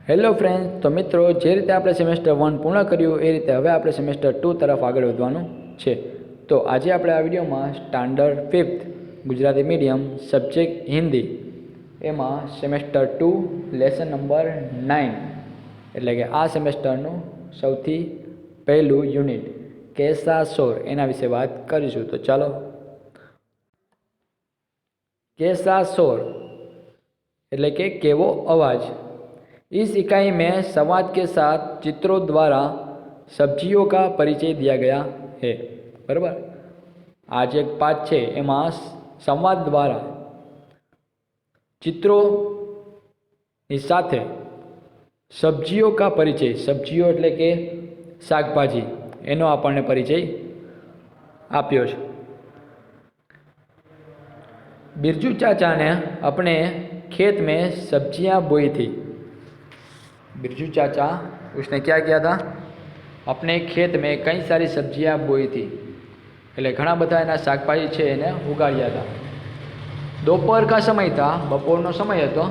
Hello friends, તો મિત્રો જે રીતે આપણે સેમેસ્ટર 1 પૂર્ણ કર્યું એ રીતે હવે આપણે સેમેસ્ટર 2 તરફ આગળ વધવાનું છે. તો આજે આપણે આ વિડીયોમાં standard 5th Gujarati medium subject Hindi એમાં સેમેસ્ટર 2 લેસન નંબર 9 એટલે કે આ સેમેસ્ટરનું સૌથી પહેલું યુનિટ કેસા શોર એના વિશે વાત કરીશું. તો ચાલો. कैसा शोर એટલે કે કેવો અવાજ. इस इकाई में संवाद के साथ चित्रों द्वारा सब्जियों का परिचय दिया गया है. बराबर. आज एक पाठ है एमा संवाद द्वारा चित्रों ની સાથે સબ્જીઓ કા પરિચય, સબ્જીઓ એટલે કે શાકભાજી, એનો આપણને પરિચય આપ્યો છે. बिरजू चाचा ने अपने खेत में सब्जियां बोई थी. बिरजू चाचा उसने क्या किया था? अपने खेत में कई सारी सब्जियां बोई थी. એટલે ઘણા બધા એના શાકભાજી છે એને ઉગાડ્યા હતા. दोपहर का समय था, બપોરનો સમય હતો.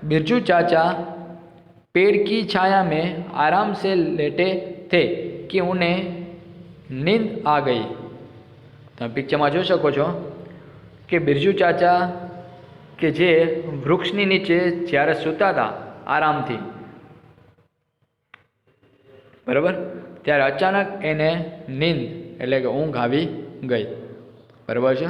बिरजू चाचा पेड़ की छाया में आराम से लेटे थे कि उन्हें नींद आ गई. તમે પિક્ચરમાં જોઈ શકો છો કે બિરજુ ચાચા કે જે વૃક્ષની નીચે જ્યારે સૂતા હતા આરામથી, બરાબર, ત્યારે અચાનક એને નીંદ એટલે કે ઊંઘ આવી ગઈ. બરાબર છે.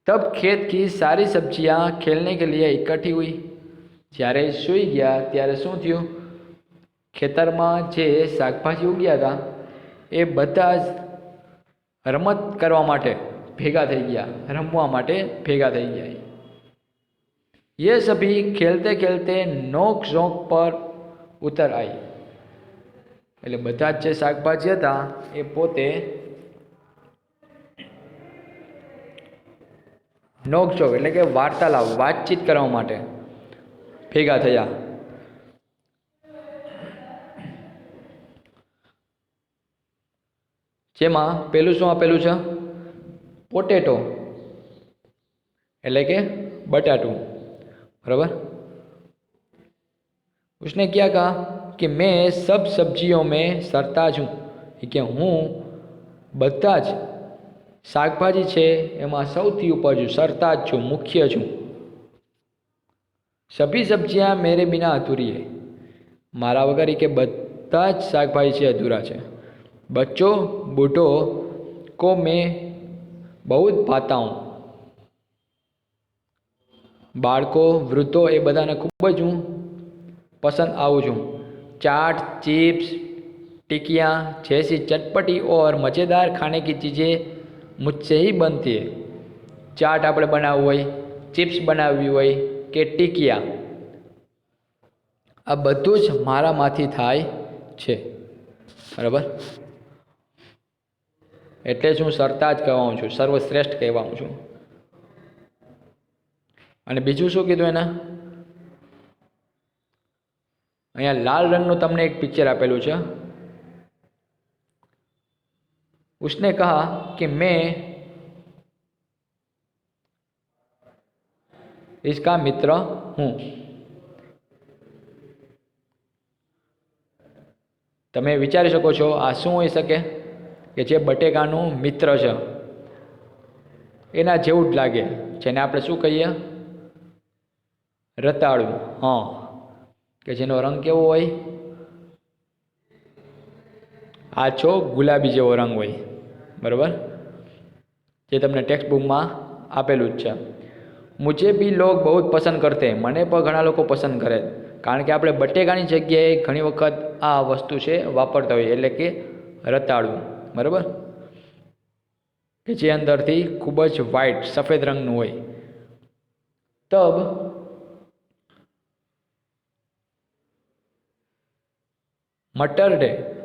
तब खेत की सारी सब्जियां खेलने के लिए इकट्ठी हुई. જ્યારે સૂઈ ગયા ત્યારે શું થયું? ખેતરમાં જે શાકભાજી ઉગ્યા હતા એ બધા જ રમત કરવા માટે ભેગા થઈ ગયા, રમવા માટે ભેગા થઈ ગયા. ये सभी खेलते खेलते नोक झोंक पर उतर आई. એટલે બધા જ જે શાકભાજી હતા એ પોતે નોકઝોક એટલે કે વાર્તાલાપ, વાતચીત કરવા માટે ભેગા થયા. જેમાં પેલું શું આપેલું છે? પોટેટો એટલે કે બટાટું. बराबर. उसने क्या कहा कि मैं सब सब्जियों में सरताज हूँ, कि हूँ બધા જ શાકભાજી છે એમાં સૌથી ઉપર છું, સરતાજ છું, મુખ્ય છું. સભી સબ્जियां मेरे बिना अधूरी है. મારા વગર કે બધા જ શાકભાજી છે અધૂરા છે. बच्चों बूढ़ों को मैं बहुत भाता हूँ. બાળકો, વૃદ્ધો એ બધાને ખૂબ જ હું પસંદ આવું છું. चाट, चिप्स, टिकियाँ जैसी चटपटी और मज़ेदार खाने की चीज़ें मुझसे ही बनती है. चाट આપણે બનાવવું હોય, ચિપ્સ બનાવવી હોય કે ટીકિયા, આ બધું જ મારામાંથી થાય છે. બરાબર. એટલે જ હું સરતાજ કહેવાઉં છું, સર્વશ્રેષ્ઠ કહેવાઉં છું. અને બીજું શું કીધું એને? અહીંયા લાલ રંગનું તમને એક પિક્ચર આપેલું છે. उसने कहा कि मैं इसका मित्र हूँ. તમે વિચારી શકો છો આ શું હોઈ શકે? કે જે બટેકાનું મિત્ર છે એના જેવું જ લાગે, જેને આપણે શું કહીએ? રતાળું. હા, કે જેનો રંગ કેવો હોય? આછો ગુલાબી જેવો રંગ હોય. બરાબર. જે તમને ટેક્સ્ટ બુકમાં આપેલું જ છે. મુझे भी लोग बहुत पसंद करते हैं. મને પણ ઘણા લોકો પસંદ કરે, કારણ કે આપણે બટેકાની જગ્યાએ ઘણી વખત આ વસ્તુ છે વાપરતા હોઈએ, એટલે કે રતાળું. બરાબર. કે જે અંદરથી ખૂબ જ વ્હાઇટ, સફેદ રંગનું હોય. તબ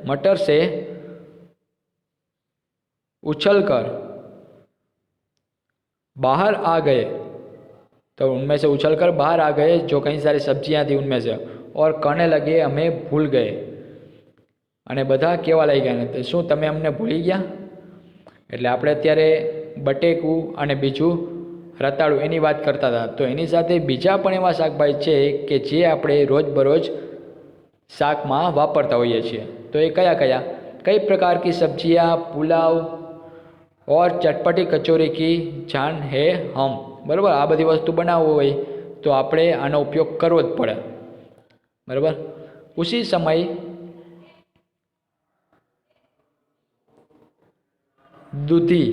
मटर से उछलकर बाहर आ गए. तो उनमें से उछलकर बाहर आ गए जो कई सारी सब्जियां थी उनमें से, और कहने लगे हमें भूल गए. અને બધા કેવા લઈ ગયા? ને શું તમે અમને ભૂલી ગયા? એટલે આપણે અત્યારે બટેકું અને બીજું રતાળુ એની વાત કરતા હતા. તો એની સાથે બીજા પણ એવા શાકભાજી છે કે જે આપણે રોજબરોજ શાકમાં વાપરતા હોઈએ છીએ. તો એ કયા કયા? कई प्रकार की सब्जियां, पुलाव और चटपटी कचौरी की जान है हम. बराबर, आ बधी वस्तु बनावो હોય तो આપણે આનો ઉપયોગ કરવો જ પડે. बराबर. उसी समय दूधी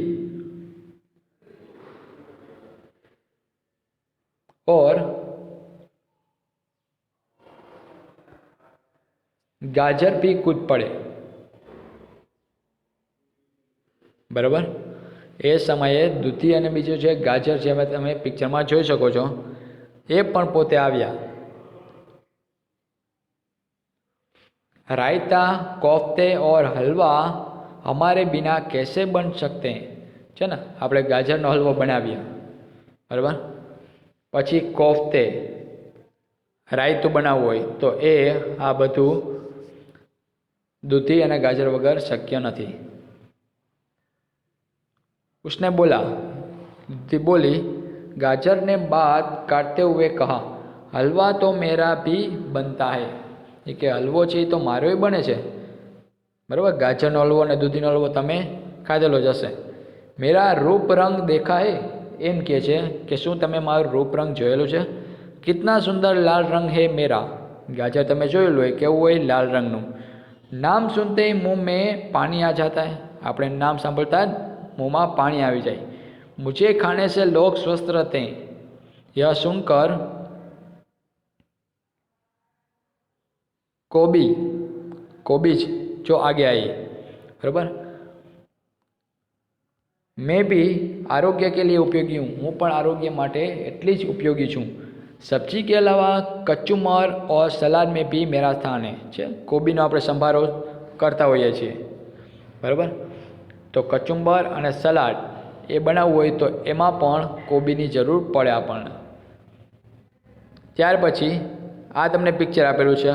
और गाजर भी कूद पड़े. बराबर. એ સમયે દૂધી અને બીજું છે ગાજર, જે તમે પિક્ચરમાં જોઈ શકો છો, એ પણ પોતે આવ્યા. रायता, कोफ्ते और हलवा हमारे बिना कैसे बन सकते हैं. છે ને, આપણે ગાજરનો હલવો બનાવીએ. બરાબર. પછી કોફતે, રાયતું બનાવવું હોય તો એ આ બધું દૂધી અને ગાજર વગર શક્ય નથી. उसने बोला, दीदी बोली, गाजर ने बात काटते हुए कहा, हलवा तो मेरा भी बनता है. એ કે હલવો છે એ તો મારો બને છે. બરાબર. ગાજરનો હલવો અને દૂધીનો હલવો તમે ખાધેલો જ હશે. મેરા રૂપ રંગ દેખા હે, એમ કહે છે કે શું તમે મારું રૂપ રંગ જોયેલું છે? કિતના સુંદર લાલ રંગ હે મેરા. ગાજર તમે જોયેલું હોય કેવું હોય? લાલ રંગનું. નામ સુનતે ही मुंह में पानी आ जाता है. આપણે નામ સાંભળતા જ मुंह में पानी आ जाए. मुझे खाने से लोग स्वस्थ रहते हैं. यह सुनकर कोबीज जो आगे आई. बराबर. मैं भी आरोग्य के लिए उपयोगी हूँ. हूँ पण आरोग्य माटे एटली ज उपयोगी छूँ. सब्जी के अलावा कचुम्बर और सलाद में भी मेरा स्थान है. कोबीनो આપણે સંભારો કરતા હોઈએ છીએ. બરાબર. તો કચુંબર અને સલાડ એ બનાવવું હોય તો એમાં પણ કોબીની જરૂર પડે આપણને. ત્યાર પછી આ તમને પિક્ચર આપેલું છે.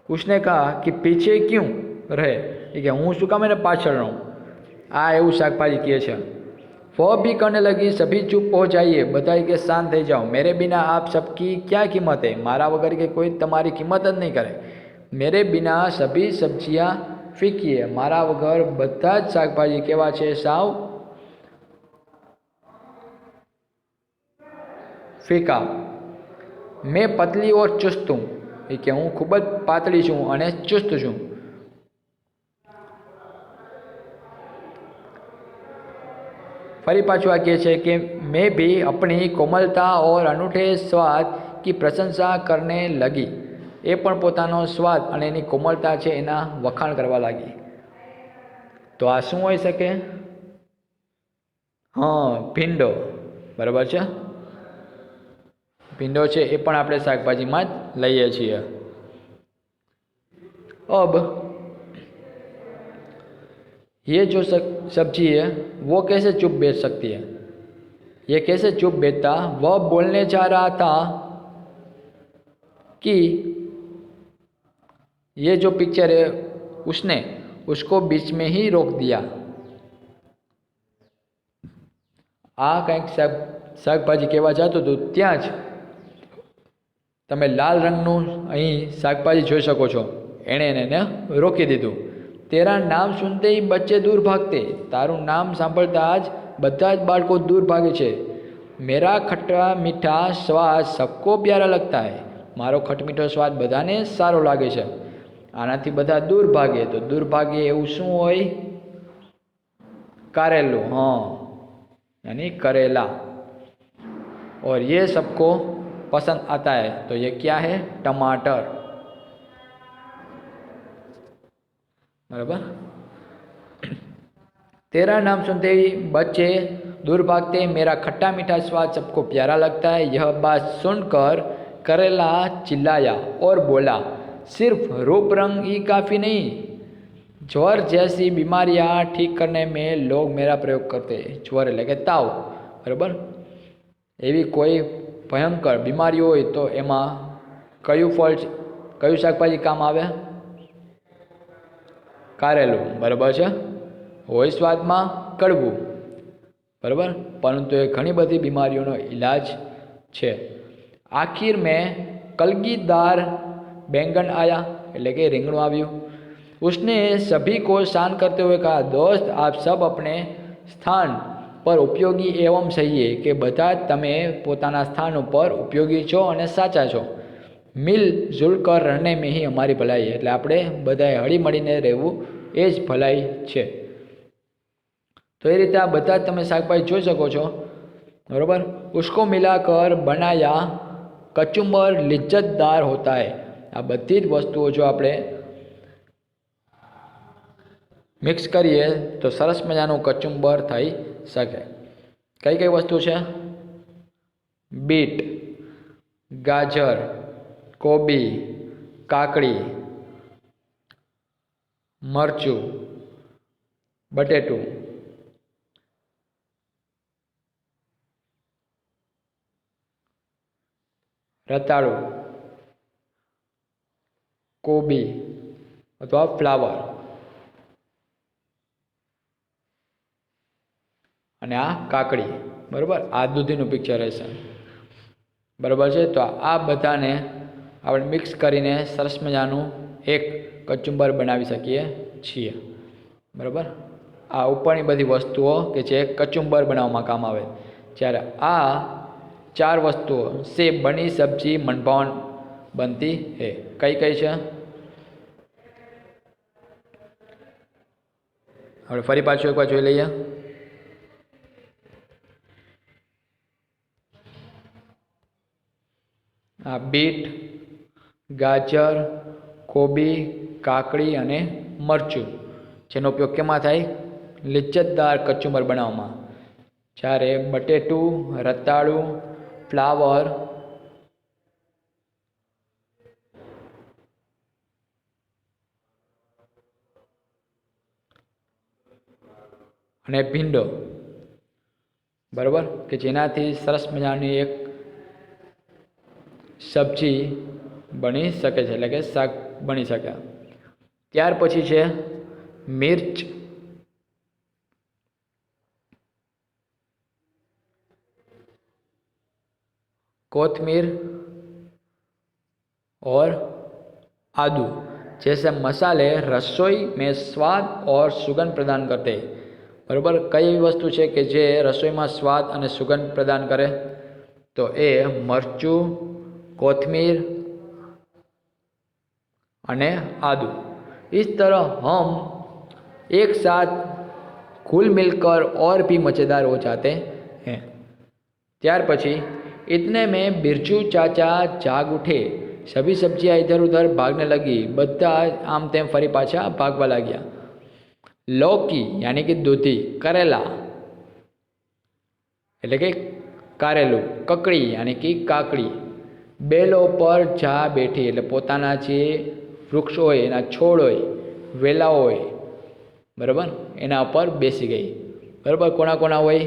उसने कहा कि पीछे क्यों रहे, कि हूँ શું કામ એને પાછળ રહું. આ એવું શાકભાજી કહે છે. वह भी कहने लगी, सभी चुप हो जाइए, बताइए कि शांत થઈ જાઓ. मेरे बिना आप सबकी क्या कीमत है. મારા વગર કે કોઈ તમારી કિંમત જ નહીં કરે. मेरे बिना सभी सब्जियां फीकी है. मारा वगर बधा ज शाकभाजी केवा छे? साव फीका. मैं पतली और चुस्त हूँ. कि हूँ खूब ज पातળી छूँ અને ચુસ્ત છું. फरी पाछू आ कहे छे कि मैं भी अपनी कोमलता और अनूठे स्वाद की प्रशंसा करने लगी. એ પણ પોતાનો સ્વાદ અને એની કોમળતા છે એના વખાણ કરવા લાગી. તો આ શું હોઈ શકે? હા, ભીંડો. બરાબર છે. ભીંડો છે એ પણ આપણે શાકભાજીમાં જ લઈએ છીએ. अब ये जो सब्जी है वो कैसे चुप बैठ सकती है? ये कैसे चुप बैठता? वह बोलने जा रहा था कि ये जो पिक्चर है उसने उसको बीच में ही रोक दिया. आ कंईक शाकभाजी कहेवा जातुं हतुं त्यां ज तमे लाल रंगनुं अहीं शाकभाजी जोई शको छो. एणे એને રોકી દીધું. तेरा नाम सुनते ही बच्चे दूर भागते. तारू नाम सांभळता ज बधा ज बाळको दूर भागे छे. मेरा खट्टा मीठा स्वाद सबको प्यारा लगता है. मारो खटमीठो स्वाद बधाने सारो लागे छे. आनाथी बधा दूर भागे. तो दूर भागे एवुं शुं होय? कारेलू. हाँ, यानी करेला. और ये सबको पसंद आता है. तो ये क्या है? टमाटर. बराबर. तेरा नाम सुनते ही बच्चे दूर भागते. मेरा खट्टा मीठा स्वाद सबको प्यारा लगता है. यह बात सुनकर करेला चिल्लाया और बोला, सिर्फ रूप रंग ही काफ़ी नहीं, ज्वर जैसी बीमारियां ठीक करने में लोग मेरा प्रयोग करते हैं. ज्वर એટલે કે તાવ. બરાબર. એવી કોઈ ભયંકર બીમારી હોય તો એમાં કયું ફળ, કયું શાકભાજી કામ આવે? કારેલું. બરાબર છે. હોય સ્વાદમાં કડવું, बराबर, परंतु ये घनी बधी बीमारियों इलाज है। आखिर में कलगीदार बैंगन आया, એટલે કે રીંગણું આવ્યું। उसने सभी को शांत करते हुए कहा, दोस्त आप सब अपने स्थान पर उपयोगी एवं सही है कि બધા તમે પોતાના સ્થાન ઉપર ઉપયોગી છો અને સાચા છો। મિલજુલ કર રહેને में ही हमारी भलाई है, એટલે આપણે બધાએ હળી મળીને રહેવું એ જ ભલાઈ છે। तो ये रीते आ बता तमे शाकभाजी જોઈ શકો છો, बराबर। उसको मिलाकर बनाया कचुम्बर लिज्जतदार होता है। आ बधी ज वस्तुओं जो आपणे मिक्स करिए तो सरस मजानो कचुम्बर थई सके। कई कई वस्तु है? बीट, गाजर, कोबी, काकड़ी, मरचू, बटेटू, रताड़ू, कोबी अथवा फ्लावर અને આ કાકડી, બરાબર। આ દૂધીનું પિક્ચર હશે, બરાબર છે। તો આ બધાને આપણે મિક્સ કરીને સરસ મજાનું એક કચુંબર બનાવી શકીએ છીએ, બરાબર। આ ઉપરની બધી વસ્તુઓ કે જે કચુંબર બનાવવામાં કામ આવે, જ્યારે આ चार वस्तुओं से बनी सब्जी मनभावन बनती है। कई कई है? हम फरी पाछू एक बार जोई लईए। बीट, गाजर, कोबी, काकड़ी अने मरचू, जेनो उपयोग केमां थाय? लिज्जतदार कचुंबर बनाववामां। જ્યારે बटेटू, रताड़ू, फ्लावर अने भींडो, बराबर, कि जेनाथी सरस मजानी एक सब्जी बनी सके छे, એટલે કે શાક બની શકે। ત્યાર પછી છે मिर्च, कोथमीर और आदू जैसे मसाले रसोई में स्वाद और सुगंध प्रदान करते हैं, बराबर। कई वस्तु है कि जे रसोई में स्वाद और सुगंध प्रदान करे? तो ए मरचू, कोथमीर अने आदू। इस तरह हम एक साथ घुल मिलकर और भी मज़ेदार हो जाते हैं। त्यार पछी इतने में बिरजू चाचा जाग उठे। सभी सब्जियां इधर उधर भागने लगी। बधा आम तेम फरी पाछा भागवा लाग्या। लौकी यानी कि दूधी, करेला एटले के कारेलू, ककड़ी यानी कि काकड़ी बेलो पर जा बैठी, एटले पोताना जे वृक्ष होय एना छोड़ होय, वेला होय, बराबर, एना पर बेसी गई, बराबर। कोना कोना होय?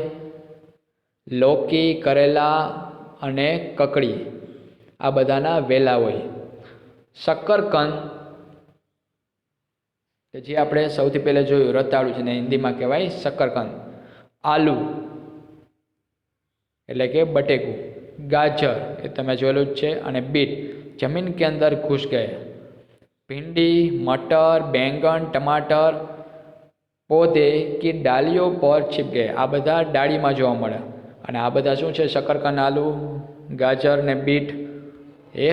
लौकी, करेला अने ककड़ी, आ बधाना वेला होय। शकरकंद કે જે આપણે સૌથી પહેલા જોયું રતાળુ છે ને હિન્દીમાં કહેવાય શકરકંદ। આલુ એટલે કે બટેકું, ગાજર એ તમે જોયેલું જ છે, અને બીટ જમીન કે અંદર ઘૂસ ગए। भिंडी, मटर, बैंगन, टमाटर पौधे की डालियों पर छिप गए। आ बधा डाळीमां जोवा मळे અને આ બધા શું છે? શકરકંદ, આલુ, ગાજર ને બીટ એ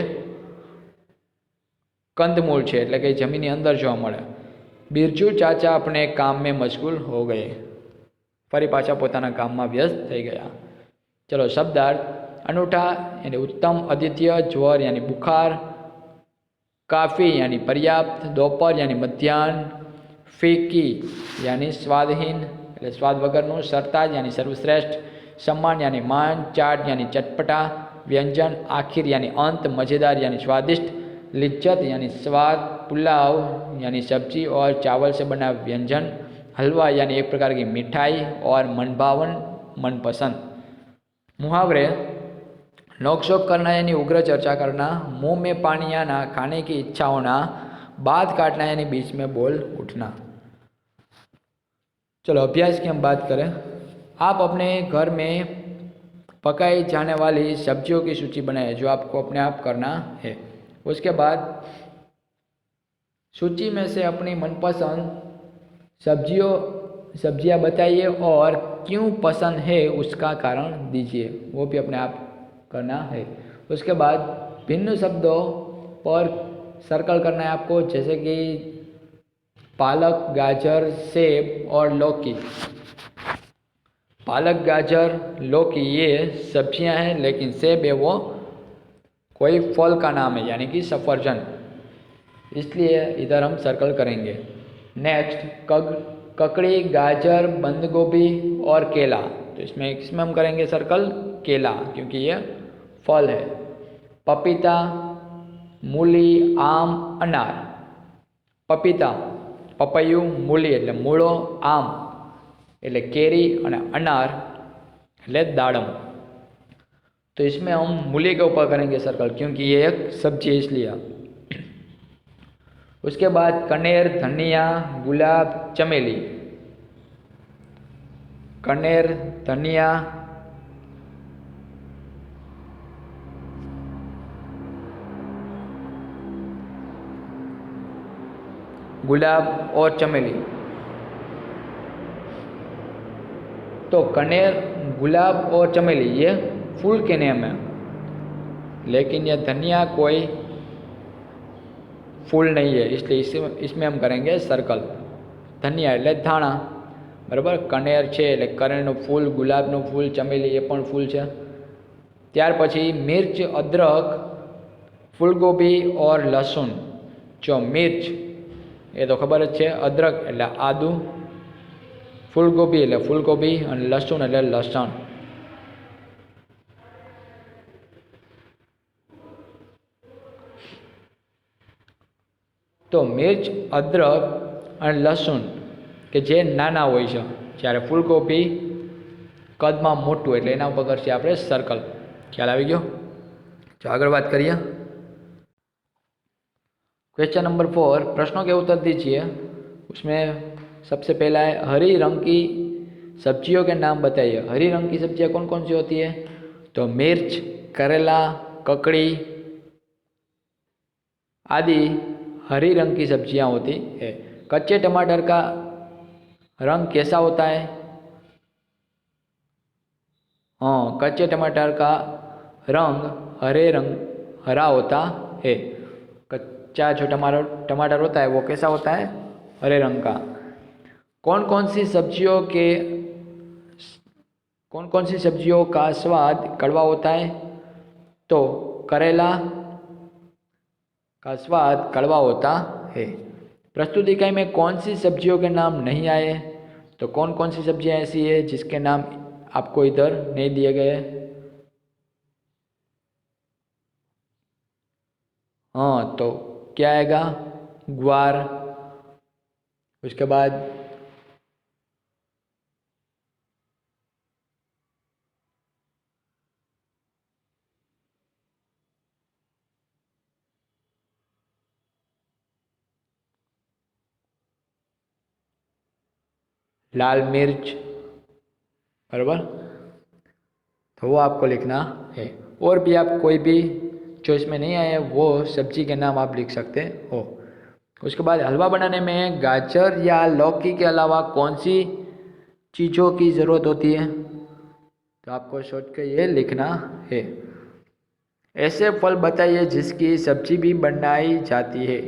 कंदमूल है, એટલે કે જમીનની અંદર જોવા મળે। बिरजू चाचा अपने काम में मशगूल हो गए। फरी पाछा पोताना काम में व्यस्त थई गया। चलो शब्दार्थ। अनूठा यानी उत्तम, अद्वितीय, ज्वर यानी बुखार, काफ़ी यानी पर्याप्त, दोपहर यानी मध्याह्न, फीकी यानी स्वादहीन એટલે स्वाद वगरનું, सरताज यानी सर्वश्रेष्ठ, सम्मान यानी मान, चाट यानी चटपटा, व्यंजन, आखिर यानी अंत, मज़ेदार यानी स्वादिष्ट, लिज्जत यानी स्वाद, पुलाव यानी सब्जी और चावल से बना व्यंजन, हलवा यानी एक प्रकार की मिठाई, और मनभावन मनपसंद। मुहावरे। नोकझोंक करना यानी उग्र चर्चा करना, मुंह में पानी आना, खाने की इच्छा होना, बात काटना यानी बीच में बोल उठना। चलो अभ्यास की हम बात करें। आप अपने घर में पकाई जाने वाली सब्जियों की सूची बनाएं जो आपको अपने आप करना है। उसके बाद सूची में से अपनी मनपसंद सब्जियां बताइए और क्यों पसंद है उसका कारण दीजिए, वो भी अपने आप करना है। उसके बाद भिन्न शब्दों पर सर्कल करना है आपको, जैसे कि पालक, गाजर, सेब और लौकी। पालक, गाजर, लौकी ये सब्जियां हैं, लेकिन सेब है वो कोई फल का नाम है, यानी कि सफरजन, इसलिए इधर हम सर्कल करेंगे। नेक्स्ट ककड़ी, गाजर, बंद गोभी और केला, तो इसमें हम करेंगे सर्कल केला, क्योंकि ये फल है। पपीता, मूली, आम, अनार। पपीता, पपैયું, મૂલી એટલે મૂળો, આમ એટલે કેરી અને અનાર એટલે દાડમ। तो इसमें हम मूली के ऊपर करेंगे सर्कल, क्योंकि ये एक सब्जी है इसलिए। उसके बाद कनेर, धनिया, गुलाब, चमेली। कनेर, धनिया, गुलाब और चमेली। तो कनेर, गुलाब और चमेली ये फूल के नेम है, लेकिन यह धनिया कोई फूल नहीं है, इसलिए इसमें हम करेंगे सर्कल। धनिया એટલે ધાણા, બરાબર। કનેર છે એટલે કનેરનું ફૂલ, ગુલાબનું ફૂલ, ચમેલી એ પણ ફૂલ છે। ત્યાર પછી મિર્ચ, અદરક, ફૂલગોબી और લસણ। જો મિર્ચ એ તો ખબર જ છે, અદરક એટલે આદુ, ફૂલગોબી એટલે ફૂલગોબી અને લસણ એટલે લસણ। તો મિર્ચ, અદરક અને લસણ કે જે નાના હોય છે, જ્યારે ફૂલગોબી કદમાં મોટું, એટલે એના ઉપર કરશે આપણે સર્કલ। ખ્યાલ આવી ગયો? તો આગળ વાત કરીએ। क्वेश्चन नंबर 4, प्रश्नों के उत्तर दीजिए। उसमें सबसे पहला है हरी रंग की सब्जियों के नाम बताइए। हरी रंग की सब्जियां कौन कौन सी होती है? तो मिर्च, करेला, ककड़ी आदि हरी रंग की सब्जियां होती है। कच्चे टमाटर का रंग कैसा होता है? हाँ, कच्चे टमाटर का रंग हरा होता है। कच्चा जो टमाटर होता है वो कैसा होता है? हरे रंग का। कौन कौन सी सब्जियों का स्वाद कड़वा होता है? तो करेला का स्वाद कड़वा होता है। प्रस्तुत इकाई में कौन सी सब्जियों के नाम नहीं आए? तो कौन कौन सी सब्जियां ऐसी है जिसके नाम आपको इधर नहीं दिए गए? हाँ, तो क्या आएगा? ग्वार। उसके बाद लाल मिर्च, बराबर, तो वो आपको लिखना है। और भी आप कोई भी जो इसमें नहीं आए वो सब्जी के नाम आप लिख सकते हो। उसके बाद हलवा बनाने में गाजर या लौकी के अलावा कौन सी चीज़ों की ज़रूरत होती है? तो आपको सोच के ये लिखना है। ऐसे फल बताइए जिसकी सब्जी भी बनाई जाती है।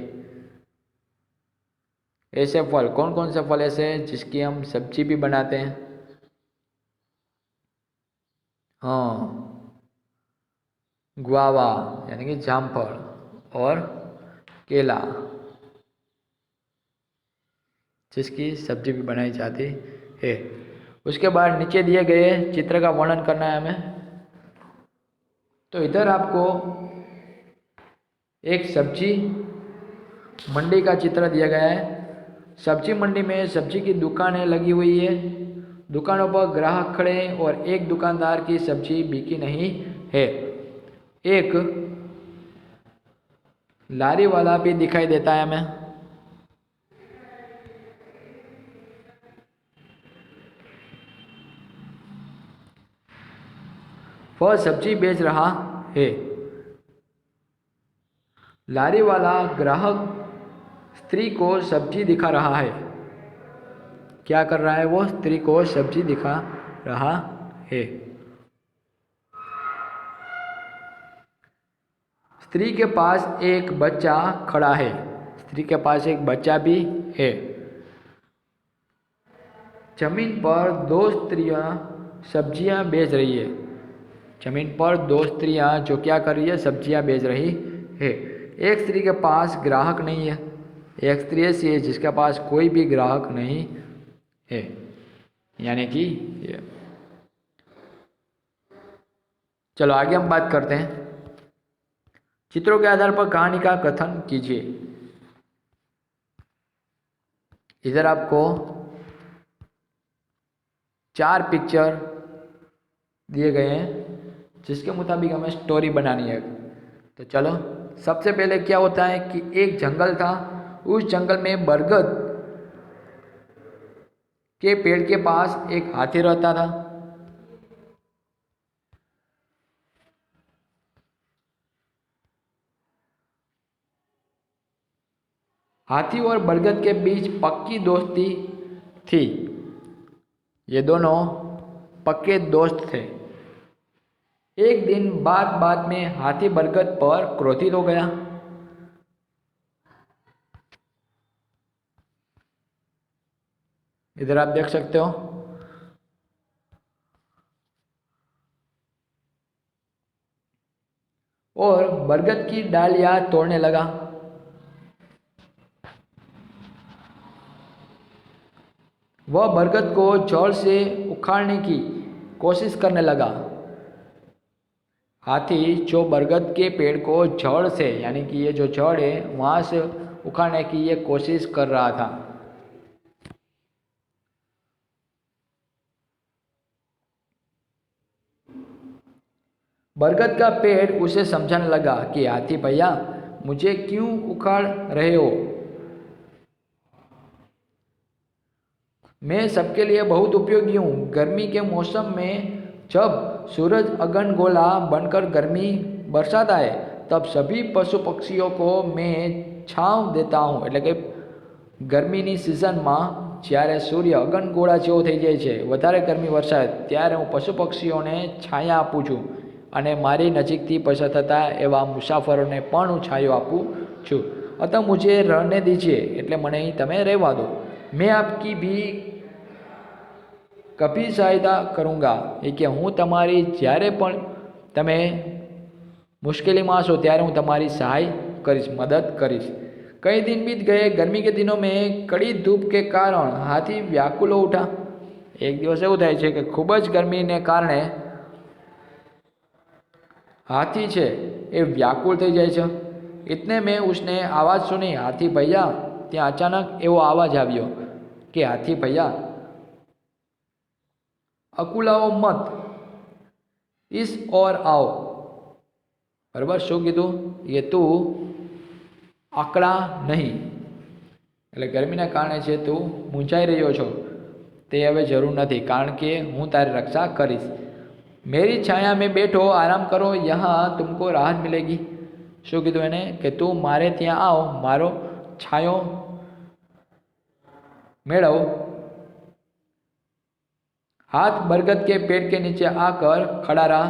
ऐसे फल, कौन कौन से फल ऐसे हैं जिसकी हम सब्जी भी बनाते हैं? हाँ, गुआवा यानी कि जामफल और केला, जिसकी सब्जी भी बनाई जाती है। उसके बाद नीचे दिए गए चित्र का वर्णन करना है हमें। तो इधर आपको एक सब्जी मंडी का चित्र दिया गया है। सब्जी मंडी में सब्जी की दुकानें लगी हुई है। दुकानों पर ग्राहक खड़े हैं और एक दुकानदार की सब्जी बिकी नहीं है। एक लारी वाला भी दिखाई देता है हमें। वह सब्जी बेच रहा है। लारी वाला ग्राहक स्त्री को सब्जी दिखा रहा है। क्या कर रहा है? वो स्त्री को सब्जी दिखा रहा है। स्त्री के पास एक बच्चा खड़ा है। स्त्री के पास एक बच्चा भी है। जमीन पर दो स्त्रियां सब्जियां बेच रही है। जमीन पर दो स्त्रियां जो क्या कर रही है? सब्जियां बेच रही है। एक स्त्री के पास ग्राहक नहीं है। एक स्त्री ऐसी है जिसके पास कोई भी ग्राहक नहीं है, यानी कि ये। चलो आगे हम बात करते हैं। चित्रों के आधार पर कहानी का कथन कीजिए। इधर आपको 4 पिक्चर दिए गए हैं जिसके मुताबिक हमें स्टोरी बनानी है। तो चलो, सबसे पहले क्या होता है कि एक जंगल था। उस जंगल में बरगद के पेड़ के पास एक हाथी रहता था। हाथी और बरगद के बीच पक्की दोस्ती थी। ये दोनों पक्के दोस्त थे। एक दिन बात बात में हाथी बरगद पर क्रोधित हो गया। इधर आप देख सकते हो। और बरगद की डालियां तोड़ने लगा। वह बरगद को जड़ से उखाड़ने की कोशिश करने लगा। हाथी जो बरगद के पेड़ को जड़ से, यानी कि ये जो जड़ है वहां से उखाड़ने की ये कोशिश कर रहा था। बरगद का पेड़ उसे समझाने लगा कि हाथी भैया, मुझे क्यों उखाड़ रहे हो? मैं सबके लिए बहुत उपयोगी हूँ। गर्मी के मौसम में जब सूरज अगनगोला बनकर गर्मी बरसाता है तब सभी पशु पक्षियों को मैं छांव देता हूँ। એટલે કે ગરમીની સિઝનમાં જ્યારે સૂર્ય અગનગોળા જેવો થઈ જાય છે, વધારે ગરમી વરસાદ, ત્યારે હું પશુ પક્ષીઓને છાયા આપું છું અને મારી નજીકથી પસાર થતા એવા મુસાફરોને પણ હું છાયો આપું છું। अतः मुझे रहने दीजिए, એટલે મને અહીં તમે રહેવા દો। मैं आपकी भी कभी सहायता करूँगा, એ કે હું તમારી જ્યારે પણ તમે मुश्किलीમાં हशो ત્યારે હું તમારી સહાય કરીશ, મદદ કરીશ। कई दिन बीत गए। गर्मी के दिनों में कड़ी धूप के कारण हाथी व्याकुल हो उठा। एक दिवस એવું થાય છે કે ખૂબ જ ગરમીને કારણે हाथी છે એ व्याकुल થઈ જાય છે। इतने में उसने आवाज़ सुनी, हाथी भैया। ત્યાં अचानक એવો आवाज આવ્યો कि हाथी भैया, अकुलाओ मत, इस ओर आओ। बराबर, શું કીધું? ये तू આકડા નહીં, એટલે ગરમીના કારણે છે તું મૂંઝાઈ રહ્યો છો તે હવે જરૂર નથી, કારણ કે હું તારી રક્ષા કરીશ। मेरी छाया में बैठो, आराम करो, यहाँ तुमको राहत मिलेगी। શું કીધું એને? કે તું મારે ત્યાં આવ, મારો છાયો મેળવ। हाथ बरगद के पेड़ के नीचे आकर खड़ा रहा।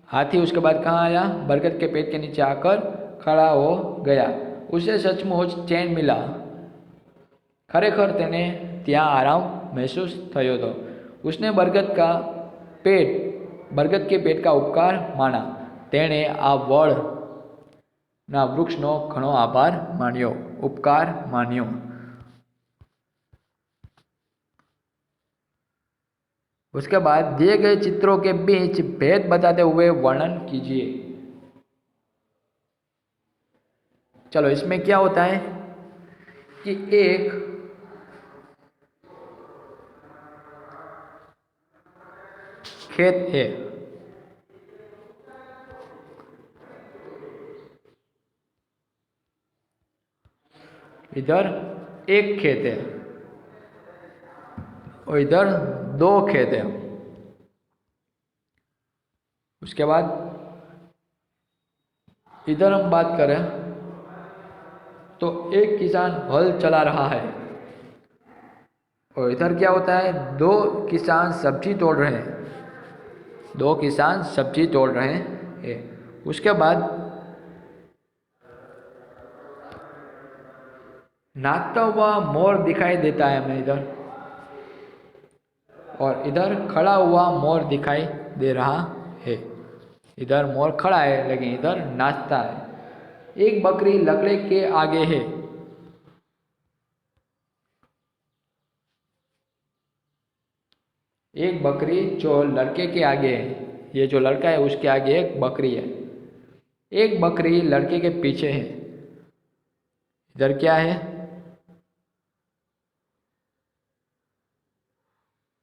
हाथी उसके बाद कहाँ आया? बरगद के पेड़ के नीचे आकर खड़ा हो गया। उसे सचमुच चैन मिला। खरेखर तेने ત્યાં आराम महसूस थयो तो। उसने बरगद के पेट का उपकार माना। तेणे आ वड़ना वृक्षનો ઘણો આભાર માન્યો, ઉપકાર માન્યો। उसके बाद दिए गए चित्रों के बीच भेद बताते हुए वर्णन कीजिए। चलो, इसमें क्या होता है कि एक खेत है। इधर एक खेत है और इधर 2 खेत है। उसके बाद इधर हम बात करें तो एक किसान हल चला रहा है और इधर क्या होता है, दो किसान सब्जी तोड़ रहे हैं, दो किसान सब्जी तोड़ रहे हैं। उसके बाद नाचता हुआ मोर दिखाई देता है हमें इधर, और इधर खड़ा हुआ मोर दिखाई दे रहा है। इधर मोर खड़ा है लेकिन इधर नाचता है। एक बकरी लकड़े के आगे है, एक बकरी जो लड़के के आगे है, ये जो लड़का है उसके आगे एक बकरी है। एक बकरी लड़के के पीछे है। इधर क्या है,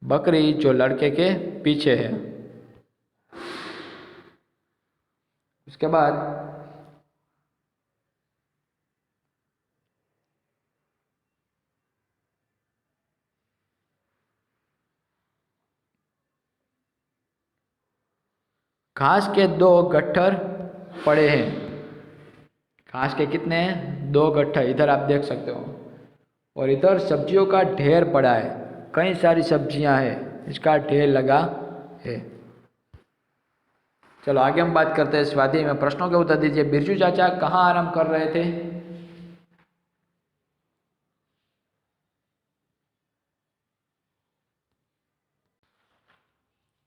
बकरी जो लड़के के पीछे है। उसके बाद घास के दो गट्ठर पड़े हैं। घास के कितने हैं, दो गट्ठर, इधर आप देख सकते हो। और इधर सब्जियों का ढेर पड़ा है, कई सारी सब्जियां हैं, इसका ढेर लगा है। चलो आगे हम बात करते हैं स्वाध्याय में। प्रश्नों के उत्तर दीजिए। बिरजू चाचा कहाँ आराम कर रहे थे?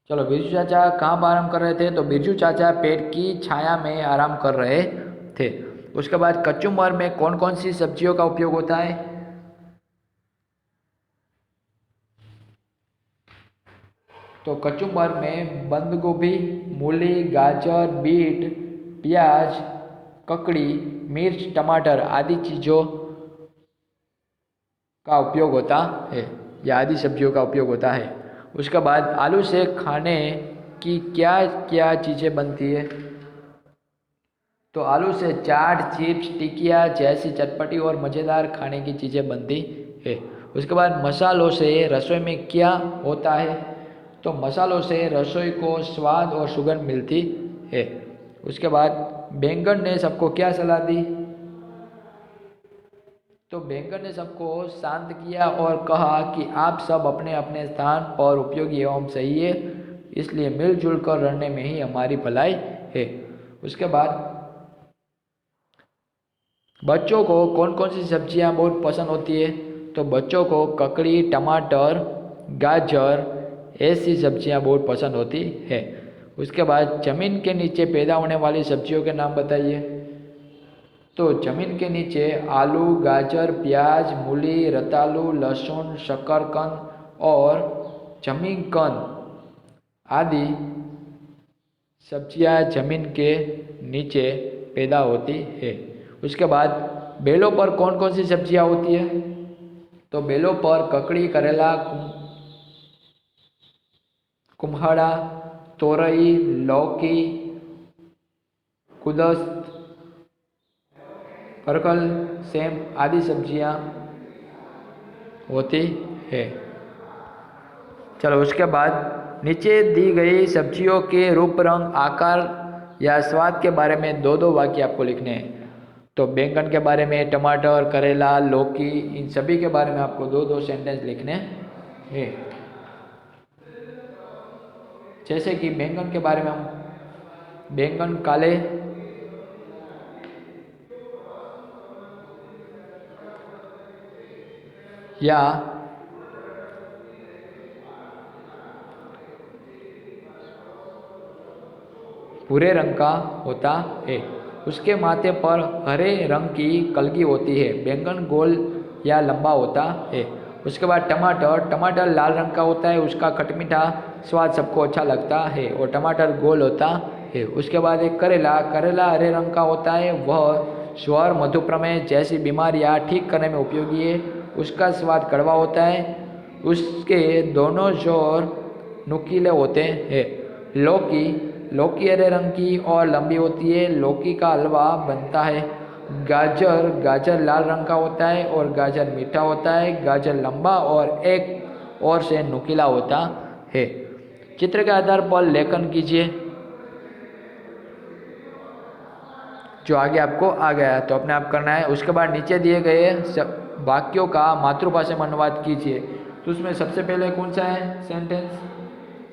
चलो, बिरजू चाचा कहाँ पर आराम कर रहे थे? तो बिरजू चाचा पेड़ की छाया में आराम कर रहे थे। उसके बाद कचुम्बर में कौन कौन सी सब्जियों का उपयोग होता है? तो कचुम्बर में बंद गोभी, मूली, गाजर, बीट, प्याज, ककड़ी, मिर्च, टमाटर आदि चीज़ों का उपयोग होता है, या आदि सब्जियों का उपयोग होता है। उसके बाद आलू से खाने की क्या क्या चीज़ें बनती है? तो आलू से चाट, चिप्स, टिकिया जैसी चटपटी और मज़ेदार खाने की चीज़ें बनती है। उसके बाद मसालों से रसोई में क्या होता है? तो मसालों से रसोई को स्वाद और सुगंध मिलती है। उसके बाद बैंगन ने सबको क्या सलाह दी? तो बैंगन ने सबको शांत किया और कहा कि आप सब अपने अपने स्थान पर उपयोगी एवं सही है, इसलिए मिलजुल कर रहने में ही हमारी भलाई है। उसके बाद बच्चों को कौन कौन सी सब्जियां बहुत पसंद होती है? तो बच्चों को ककड़ी, टमाटर, गाजर ऐसी सब्जियां बहुत पसंद होती है। उसके बाद जमीन के नीचे पैदा होने वाली सब्जियों के नाम बताइए। तो जमीन के नीचे आलू, गाजर, प्याज, मूली, रतालू, लहसुन, शकरकंद और जमीकंद आदि सब्जियां जमीन के नीचे पैदा होती है। उसके बाद बेलों पर कौन कौन सी सब्जियां होती है? तो बेलों पर ककड़ी, करेला, कुम्हाड़ा, तोरई, लौकी, कुदस्त, परकल, सेम आदि सब्जियां होती है। चलो, उसके बाद नीचे दी गई सब्जियों के रूप, रंग, आकार या स्वाद के बारे में दो दो वाक्य आपको लिखने हैं। तो बैंगन के बारे में, टमाटर, करेला, लौकी, इन सभी के बारे में आपको दो दो सेंटेंस लिखने हैं। जैसे कि बैंगन के बारे में हम, बैंगन काले, या भूरे रंग का होता है। उसके माथे पर हरे रंग की कलगी होती है। बैंगन गोल या लंबा होता है। उसके बाद टमाटर, टमाटर लाल रंग का होता है, उसका खटमीठा स्वाद सबको अच्छा लगता है और टमाटर गोल होता है। उसके बाद एक करेला, करेला हरे रंग का होता है, वह स्वर, मधुप्रमेह जैसी बीमारियां ठीक करने में उपयोगी है, उसका स्वाद कड़वा होता है, उसके दोनों जोर नुकीले होते हैं। लौकी, लौकी हरे रंग की और लंबी होती है, लौकी का हलवा बनता है। गाजर, गाजर लाल रंग का होता है और गाजर मीठा होता है, गाजर लंबा और एक और से नुकीला होता है। चित्र के आधार पर लेखन कीजिए। जो आगे आपको आ गया तो अपने आप करना है। उसके बाद नीचे दिए गए वाक्यों का मातृभाषा में अनुवाद कीजिए। तो उसमें सबसे पहले कौन सा है सेंटेंस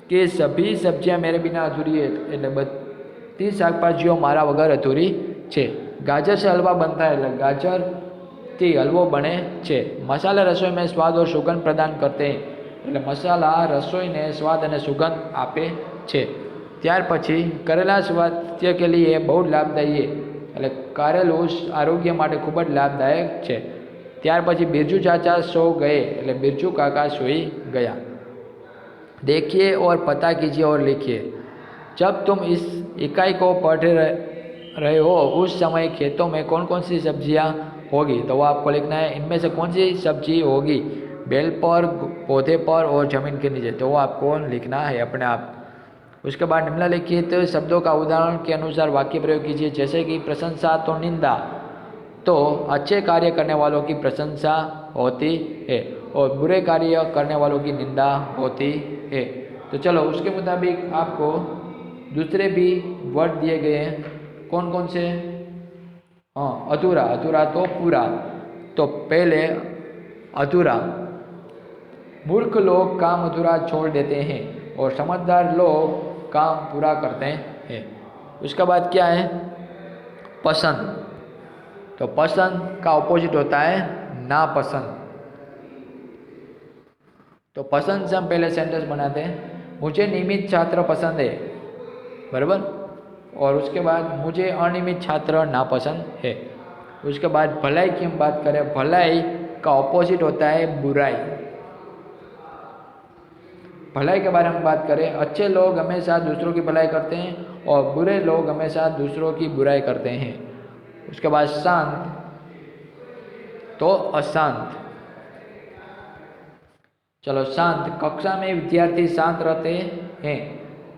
कि सभी सब्जियां मेरे बिना अधूरी है, એટલે બધી શાકભાજીઓ મારા વગર અધૂરી છે। ગાજર से हलवा बनता है, એટલે ગાજરથી હલવો બને છે। મસાલા રસોઈ में स्वाद और सुगंध प्रदान करते हैं, એટલે મસાલા રસોઈને સ્વાદ અને સુગંધ આપે છે। ત્યાર પછી કરેલા સ્વાસ્થ્ય કે लिए બહુ લાભદાયી है, એટલે કારેલું આરોગ્ય માટે ખૂબ જ લાભદાયક છે। ત્યાર પછી बिरजू चाचा सो गए, એટલે बिरजू काका सोई गया। देखिए और पता कीजिए और लिखिए। जब तुम इस इकाई को पढ़ रहे हो उस समय खेतों में कौन कौन सी सब्जियां होगी, तो वो आपको लिखना है। इनमें से कौन सी सब्जी होगी बेल पर, पौधे पर और ज़मीन के नीचे, तो वो आपको लिखना है अपने आप। उसके बाद निम्नलिखित शब्दों का उदाहरण के अनुसार वाक्य प्रयोग कीजिए। जैसे कि प्रशंसा तो निंदा, तो अच्छे कार्य करने वालों की प्रशंसा होती है और बुरे कार्य करने वालों की निंदा होती है। तो चलो उसके मुताबिक आपको दूसरे भी वर्ड दिए गए हैं। कौन कौन से? हाँ, अधूरा, अधूरा तो पूरा। तो पहले अधूरा, मूर्ख लोग काम अधूरा छोड़ देते हैं और समझदार लोग काम पूरा करते हैं। उसके बाद क्या है? पसंद, तो पसंद का ऑपोजिट होता है नापसंद। तो पसंद से हम पहले सेंटेंस बनाते हैं, मुझे नियमित छात्र पसंद है, बराबर। और उसके बाद मुझे अनियमित छात्र नापसंद है। उसके बाद भलाई की हम बात करें, भलाई का ऑपोजिट होता है बुराई। भलाई के बारे में बात करें, अच्छे लोग हमेशा दूसरों की भलाई करते हैं और बुरे लोग हमेशा दूसरों की बुराई करते हैं। उसके बाद शांत तो अशांत। चलो शांत, कक्षा में विद्यार्थी शांत रहते हैं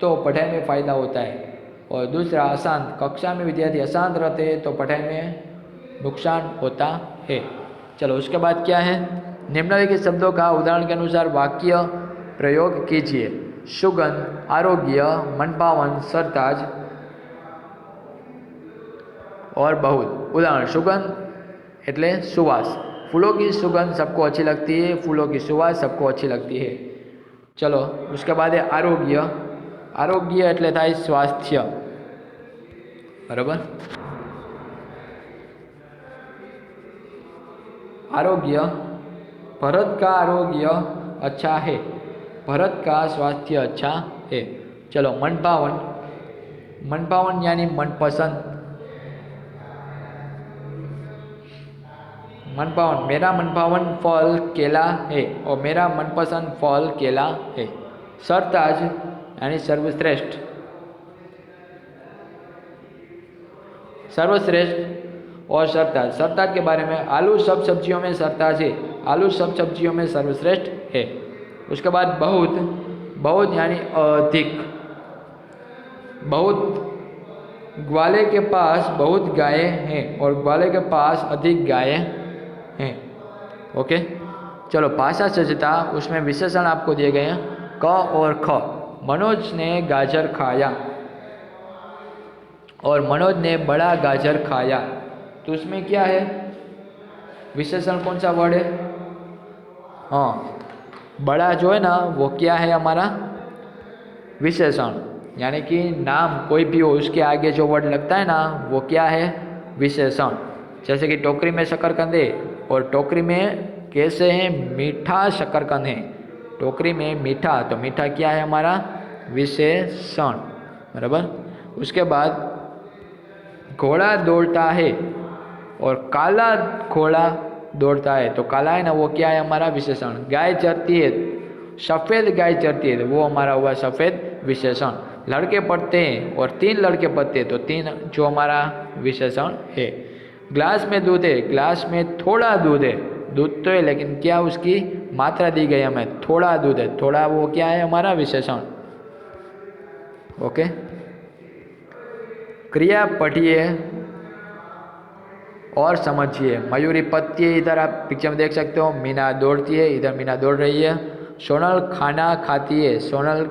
तो पढ़ाई में फ़ायदा होता है। और दूसरा अशांत, कक्षा में विद्यार्थी अशांत रहते हैं तो पढ़ाई में नुकसान होता है। चलो उसके बाद क्या है? निम्नलिखित शब्दों का उदाहरण के अनुसार वाक्य प्रयोग कीजिए। सुगंध, आरोग्य, मनभावन, सरताज और बहुत। उदाहरण, सुगंध एटले सुवास, फूलों की सुगंध सबको अच्छी लगती है, फूलों की सुवास सबको अच्छी लगती है। चलो उसके बाद है आरोग्य, आरोग्य एटले थाय स्वास्थ्य, बराबर। आरोग्य, भरत का आरोग्य अच्छा है, भरत का स्वास्थ्य अच्छा है। चलो मनभावन, मनभावन यानी मनपसंद, मनभावन, मेरा मनभावन फल केला है और मेरा मनपसंद फल केला है। सरताज यानी सर्वश्रेष्ठ, सर्वश्रेष्ठ और सरताज। सरताज के बारे में, आलू सब सब्जियों में सरताज है, आलू सब सब्जियों में सर्वश्रेष्ठ है। उसके बाद बहुत, बहुत यानी अधिक, बहुत, ग्वाले के पास बहुत गायें हैं और ग्वाले के पास अधिक गायें हैं। ओके, चलो भाषा सज्जता, उसमें विशेषण आपको दिए गए हैं क और ख। मनोज ने गाजर खाया और मनोज ने बड़ा गाजर खाया, तो उसमें क्या है? विशेषण कौन सा वर्ड है? हाँ, बड़ा जो है ना वो क्या है हमारा? विशेषण, यानी कि नाम कोई भी हो उसके आगे जो वर्ड लगता है ना वो क्या है? विशेषण। जैसे कि टोकरी में शकरकंद है और टोकरी में कैसे हैं? मीठा शकरकंद है, टोकरी में मीठा, तो मीठा क्या है हमारा? विशेषण, बराबर। उसके बाद घोड़ा दौड़ता है और काला घोड़ा दौड़ता है, तो काला है ना वो क्या है हमारा? विशेषण। गाय चरती है, सफ़ेद गाय चरती है, तो वो हमारा हुआ सफ़ेद विशेषण। लड़के पढ़ते हैं और 3 लड़के पढ़ते हैं, तो 3 जो हमारा विशेषण है। ग्लास में दूध है, ग्लास में थोड़ा दूध है, दूध तो है लेकिन क्या उसकी मात्रा दी गई हमें? थोड़ा दूध है, थोड़ा वो क्या है हमारा? विशेषण। ओके, क्रिया पढ़िए और समझिए। मयूरी पत्ती है, इधर आप पिक्चर में देख सकते हो, मीना दौड़ती है, इधर मीना दौड़ रही है। सोनल खाना खाती है, सोनल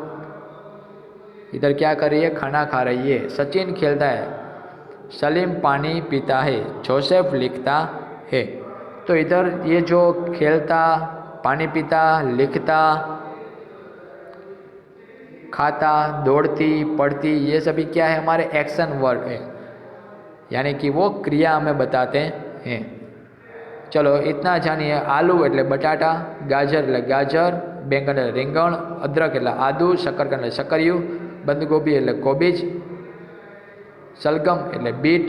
इधर क्या कर रही है? खाना खा रही है। सचिन खेलता है, सलीम पानी पीता है, जोसेफ लिखता है। तो इधर ये जो खेलता, पानी पीता, लिखता, खाता, दौड़ती, पढ़ती, ये सभी क्या है, हमारे एक्शन वर्ड है, यानी कि वो क्रिया हमें बताते हैं। चलो इतना जानिए। आलू एटले बटाटा, गाजर एटले गाजर, बेंगन एटले રીંગણ, अदरक एटले आदू, शकरकंद एटले शकरिયું, बंदगोभी एटले कोबीज, सलगम एटले बीट,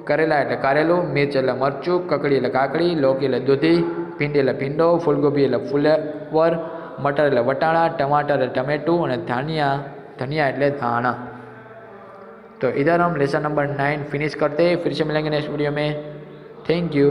करेला एटले कारेलू, मिर्च एटले मरचू, ककड़ी एटले काकड़ी, लौकी एटले दूधी, भींडी एटले भींडो, फूलगोभी एटले फुलेवर, मटर एटले वटाणा, टमाटर एटले टमेटू और धनिया एटले धाणा। तो इधर हम लेसन नंबर 9 फिनिश करते हैं। फिर से मिलेंगे नेक्स्ट वीडियो में। Thank you.